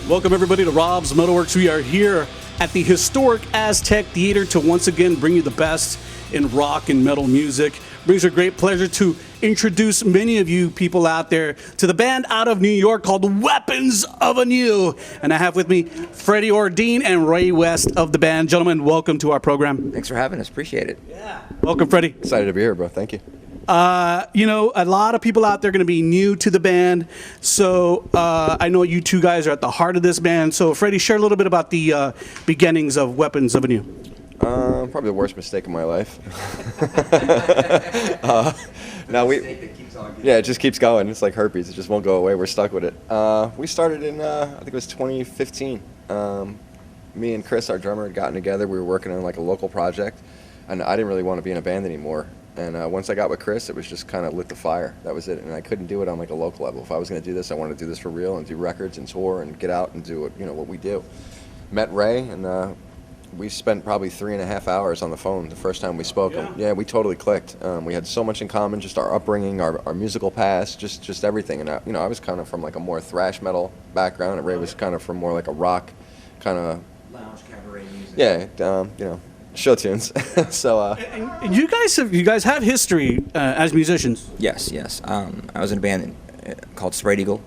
Welcome everybody to Rob's MetalWorks. We are here at the historic Aztec Theatre to once again bring you the best in rock and metal music. Brings a great pleasure to introduce many of you people out there to the band out of New York called Weapons of Anew. And I have with me Freddy Ordine and Ray West of the band. Gentlemen, welcome to our program. Thanks for having us. Appreciate it. Yeah. Welcome, Freddy. Excited to be here, bro. Thank you. You know, a lot of people out there are going to be new to the band. So I know you two guys are at the heart of this band. So, Freddy, share a little bit about the beginnings of Weapons of Anew. Probably the worst mistake of my life. Yeah, it just keeps going. It's like herpes. It just won't go away. We're stuck with it. We started in, I think it was 2015. Me and Chris, our drummer, had gotten together. We were working on like a local project, and I didn't really want to be in a band anymore. And once I got with Chris, it was just kind of lit the fire. That was it. And I couldn't do it on like a local level. If I was going to do this, I wanted to do this for real and do records and tour and get out and do it, what we do. Met Ray, and we spent probably 3.5 hours on the phone the first time we spoke. Yeah, we totally clicked. We had so much in common, just our upbringing, our musical past, just everything. And I was kind of from like a more thrash metal background, and Ray was kind of from more like a rock kind of Lounge cabaret music. Yeah, show tunes. So And you guys have history as musicians. Yes. I was in a band called Spread Eagle,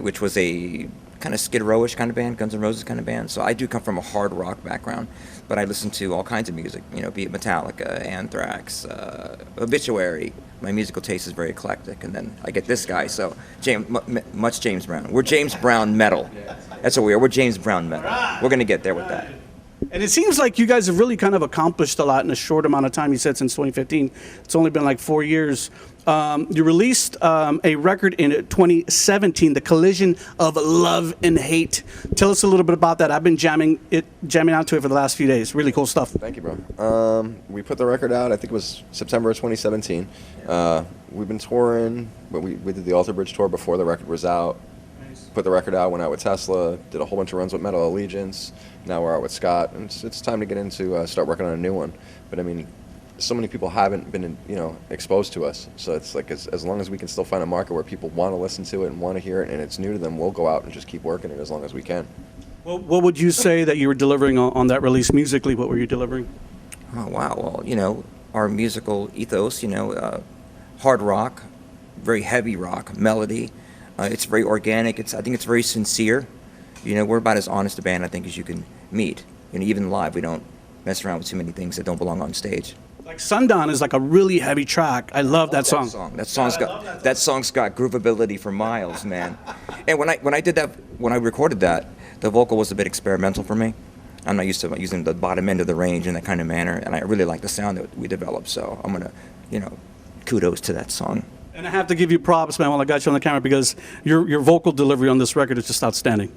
which was a kind of Skid Row-ish kind of band, Guns N' Roses kind of band. So I do come from a hard rock background, but I listen to all kinds of music, be it Metallica, Anthrax, Obituary. My musical taste is very eclectic. And then I get this guy, so much James Brown. We're James Brown metal. That's what we are. We're James Brown metal. We're going to get there with that. And it seems like you guys have really kind of accomplished a lot in a short amount of time. You said since 2015. It's only been like 4 years. You released a record in 2017, The Collision of Love and Hate. Tell us a little bit about that. I've been jamming out to it for the last few days. Really cool stuff. Thank you, bro. We put the record out, I think it was September of 2017. We've been touring. We did the Alter Bridge tour before the record was out. Put the record out, went out with Tesla, did a whole bunch of runs with Metal Allegiance. Now we're out with Scott, and it's time to get into start working on a new one. But I mean, so many people haven't been exposed to us, so it's like as long as we can still find a market where people want to listen to it and want to hear it, and it's new to them, we'll go out and just keep working it as long as we can. Well, what would you say that you were delivering on that release musically? What were you delivering? Oh, wow. Well, our musical ethos, hard rock, very heavy rock, melody. It's very organic. I think it's very sincere. We're about as honest a band, I think, as you can meet. Even live, we don't mess around with too many things that don't belong on stage. Like Sundown is like a really heavy track. I love that song. That song's got groovability for miles, man. And when I recorded that, the vocal was a bit experimental for me. I'm not used to using the bottom end of the range in that kind of manner, and I really like the sound that we developed. So I'm gonna, kudos to that song. And I have to give you props, man, while I got you on the camera, because your vocal delivery on this record is just outstanding.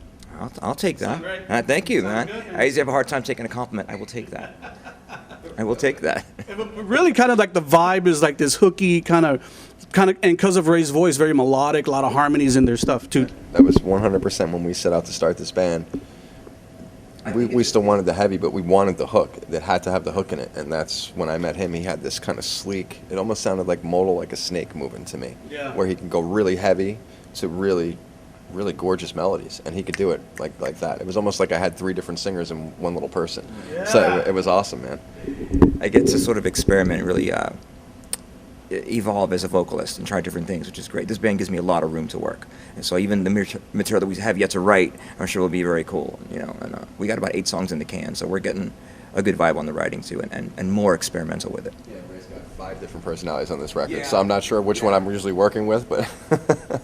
I'll take that. Thank you, man. Good, man. I usually have a hard time taking a compliment. I will take that. Really, kind of like the vibe is like this hooky kind of, and because of Ray's voice, very melodic, a lot of harmonies in their stuff too. That was 100% when we set out to start this band. We still wanted the heavy, but we wanted the hook. That had to have the hook in it, and that's when I met him. He had this kind of sleek. It almost sounded like modal, like a snake moving to me. Yeah. Where he can go really heavy to really gorgeous melodies, and he could do it like that. It was almost like I had 3 different singers in one little person. Yeah. So it was awesome, man. I get to sort of experiment, really evolve as a vocalist and try different things, which is great. This band gives me a lot of room to work, and so even the material that we have yet to write, I'm sure will be very cool. And we got about 8 songs in the can, so we're getting a good vibe on the writing too, and more experimental with it. Yeah, Ray's got 5 different personalities on this record, so I'm not sure which one I'm usually working with, but.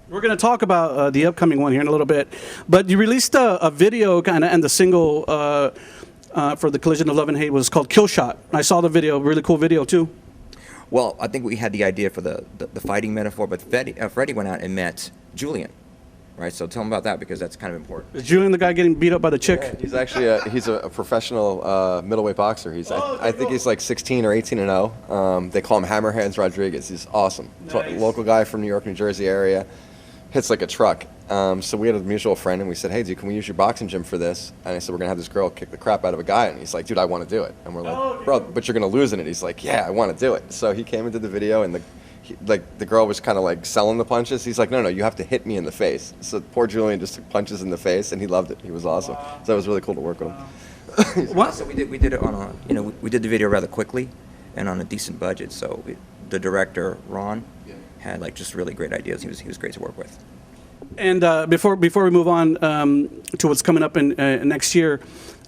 We're going to talk about the upcoming one here in a little bit, but you released a video kind of, and the single for The Collision of Love and Hate was called Kill Shot. I saw the video, really cool video too. Well, I think we had the idea for the fighting metaphor, but Freddy went out and met Julian, right? So tell him about that, because that's kind of important. Is Julian the guy getting beat up by the chick? Yeah, he's actually he's a professional middleweight boxer. I think he's like 16 or 18-0. They call him Hammerhands Rodriguez. He's awesome. Nice. Local guy from New York, New Jersey area. Hits like a truck. So we had a mutual friend, and we said, hey, dude, can we use your boxing gym for this? And I said, we're going to have this girl kick the crap out of a guy. And he's like, dude, I want to do it. And we're like, bro, but you're going to lose in it. He's like, yeah, I want to do it. So he came and did the video, and like the girl was kind of like selling the punches. He's like, no, you have to hit me in the face. So poor Julian just took punches in the face, and he loved it. He was awesome. So it was really cool to work with him. What? So we did it on a, we did the video rather quickly and on a decent budget. So the director, Ron, had like just really great ideas. He was great to work with. And before we move on to what's coming up in next year,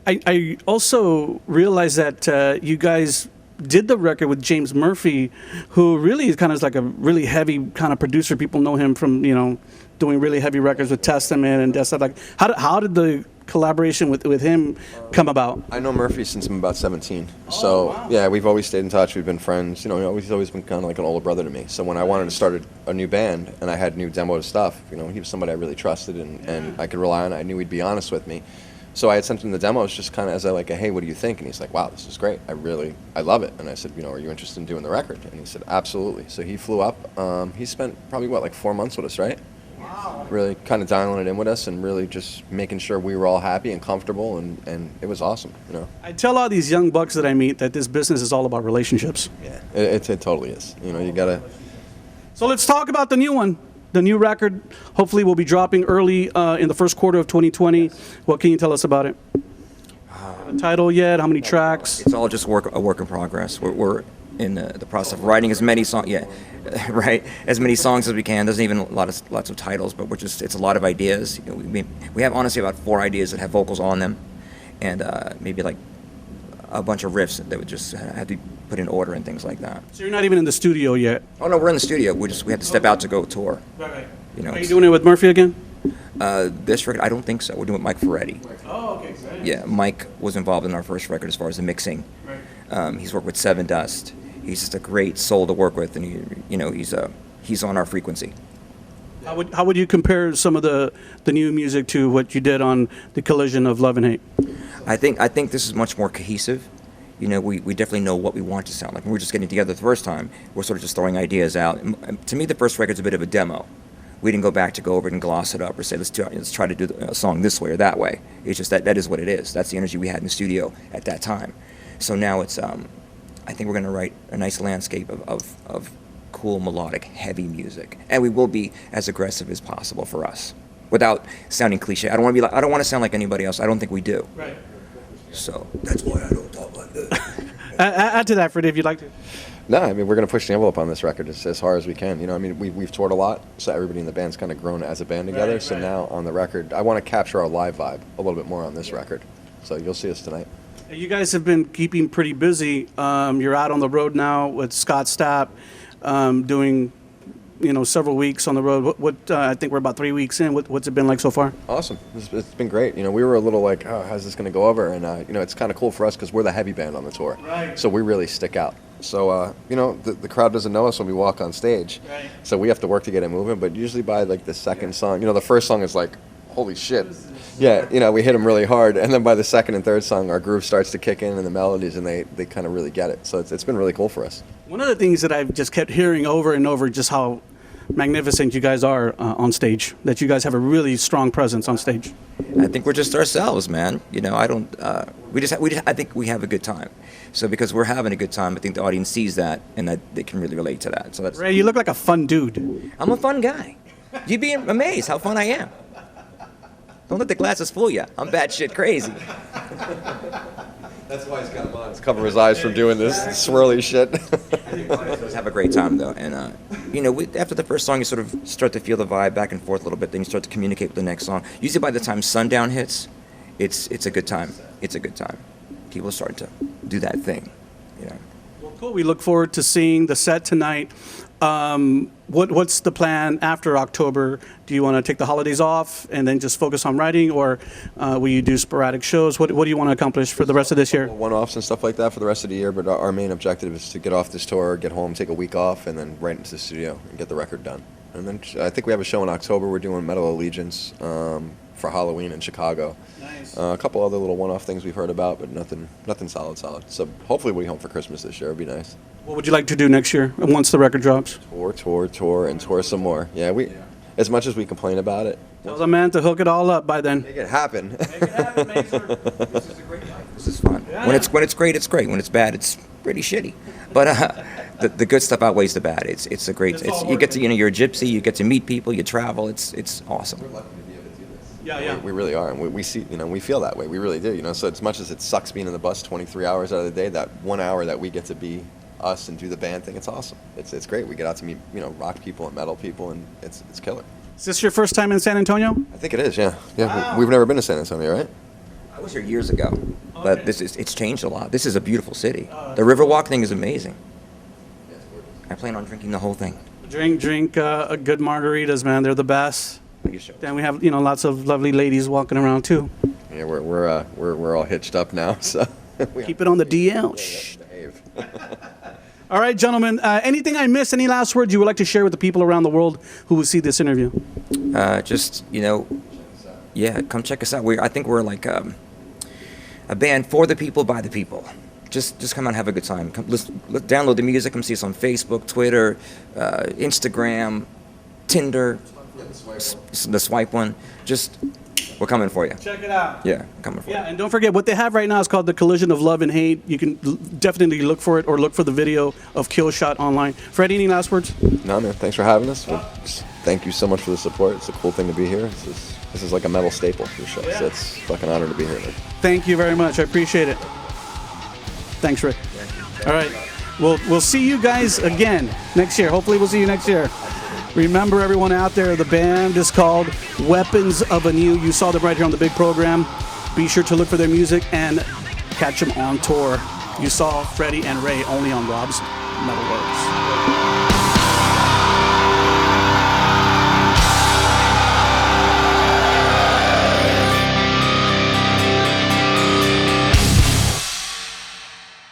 I also realized that you guys did the record with James Murphy, who really is kind of like a really heavy kind of producer. People know him from doing really heavy records with Testament and stuff. Like, how did the collaboration with him come about? I know Murphy since I'm about 17. So wow. Yeah, we've always stayed in touch. We've been friends. He's always been kind of like an older brother to me. So when I wanted to start a new band and I had new demo stuff, he was somebody I really trusted and I could rely on. I knew he'd be honest with me. So I had sent him the demos just kind of as hey, what do you think? And he's like, wow, this is great. I love it. And I said, are you interested in doing the record? And he said, absolutely. So he flew up. He spent probably, like 4 months with us, right? Wow. Really kind of dialing it in with us and really just making sure we were all happy and comfortable. And it was awesome, I tell all these young bucks that I meet that this business is all about relationships. Yeah, it totally is. You got to. So let's talk about the new one. The new record hopefully will be dropping early in the first quarter of 2020. Yes. What can you tell us about it? The title yet? How many tracks? It's all just a work in progress. We're in the process of writing as many songs. Yeah, right. As many songs as we can. There's even lots of titles, but it's a lot of ideas. We have honestly about 4 ideas that have vocals on them, and maybe like a bunch of riffs that would just have to be put in order and things like that. So you're not even in the studio yet? Oh no, we're in the studio. We have to step out to go tour. Right. Are you doing it with Murphy again? This record, I don't think so. We're doing it with Mike Ferretti. Oh, okay. Great. Yeah, Mike was involved in our first record as far as the mixing. Right. He's worked with Seven Dust. He's just a great soul to work with, and he's on our frequency. How would you compare some of the new music to what you did on the Collision of Love and Hate? I think this is much more cohesive. We definitely know what we want to sound like. When we were just getting together the first time, we're sort of just throwing ideas out. And to me, the first record's a bit of a demo. We didn't go back to go over it and gloss it up or say, let's try to do a song this way or that way. It's just that is what it is. That's the energy we had in the studio at that time. So now it's, I think we're going to write a nice landscape of cool, melodic, heavy music. And we will be as aggressive as possible for us, without sounding cliche. I don't want to sound like anybody else. I don't think we do. Right. So that's why I don't talk like that. Add to that, Freddie, if you'd like to. No, we're going to push the envelope on this record as hard as we can. We've toured a lot, so everybody in the band's kind of grown as a band together. Right, so now on the record, I want to capture our live vibe a little bit more on this record. So you'll see us tonight. You guys have been keeping pretty busy. You're out on the road now with Scott Stapp, doing several weeks on the road. What I think we're about 3 weeks in. What's it been like so far? Awesome. It's been great. We were a little like, oh, how's this going to go over? And it's kind of cool for us because we're the heavy band on the tour. Right. So we really stick out. So the crowd doesn't know us when we walk on stage. Right. So we have to work to get it moving. But usually by like the second song, the first song is like, holy shit. Yeah, we hit them really hard, and then by the second and third song, our groove starts to kick in and the melodies, and they kind of really get it. So it's been really cool for us. One of the things that I've just kept hearing over and over, just how magnificent you guys are on stage, that you guys have a really strong presence on stage. I think we're just ourselves, man. I think we have a good time. So because we're having a good time, I think the audience sees that and that they can really relate to that. So that's. Ray, you look like a fun dude. I'm a fun guy. You'd be amazed how fun I am. Don't let the glasses fool you. I'm batshit crazy. That's why he's got him on. It's cover his eyes from doing this swirly shit. Let's have a great time, though. And, after the first song, you sort of start to feel the vibe back and forth a little bit. Then you start to communicate with the next song. Usually by the time sundown hits, it's a good time. It's a good time. People start to do that thing, Well, cool. We look forward to seeing the set tonight. What's the plan after October? Do you want to take the holidays off and then just focus on writing, or will you do sporadic shows? What do you want to accomplish for the rest of this year? One-offs and stuff like that for the rest of the year, but our main objective is to get off this tour, get home, take a week off, and then right into the studio and get the record done. And then I think we have a show in October. We're doing Metal Allegiance for Halloween in Chicago. Nice. A couple other little one-off things we've heard about, but nothing solid. So hopefully we'll be home for Christmas this year. It'd be nice. What would you like to do next year once the record drops? Tour, and tour some more. Yeah, as much as we complain about it. Tell the man to hook it all up by then. Make it happen. Make it happen, Mazur. This is a great life. This is fun. Yeah. When it's great, it's great. When it's bad, it's pretty shitty. But the good stuff outweighs the bad. It's a great. You get to you're a gypsy. You get to meet people. You travel. It's awesome. We're lucky to be able to do this. Yeah. We really are, and we see, we feel that way. We really do, So as much as it sucks being in the bus 23 hours out of the day, that 1 hour that we get to be us and do the band thing, it's awesome. It's great. We get out to meet, rock people and metal people, and it's killer. Is this your first time in San Antonio? I think it is, yeah. Yeah, Wow. we've never been to San Antonio, right? I was here years ago, but Okay. it's changed a lot. This is a beautiful city. The Riverwalk thing is amazing. I plan on drinking the whole thing. Drink good margaritas, man. They're the best. You should. And we have lots of lovely ladies walking around too. Yeah, we're all hitched up now, so Keep it on the DL. Shh. behave. All right, gentlemen. Anything I missed? Any last words you would like to share with the people around the world who will see this interview? Yeah, come check us out. I think we're like a band for the people, by the people. Just come out and have a good time. Download the music. Come see us on Facebook, Twitter, Instagram, Tinder, the swipe one. We're coming for you. Check it out. Yeah, coming for you. Yeah, and don't forget, what they have right now is called The Collision of Love and Hate. You can definitely look for it or look for the video of Kill Shot online. Freddie, any last words? No, man, thanks for having us. Thank you so much for the support. It's a cool thing to be here. This is like a metal staple for sure. Yeah. So it's a fucking honor to be here, man. Thank you very much. I appreciate it. Thanks, Rick. All right. We'll see you guys again next year. Hopefully we'll see you next year. Remember, everyone out there, the band is called Weapons of Anew. You saw them right here on the big program. Be sure to look for their music and catch them on tour. You saw Freddie and Ray only on Rob's MetalWorks.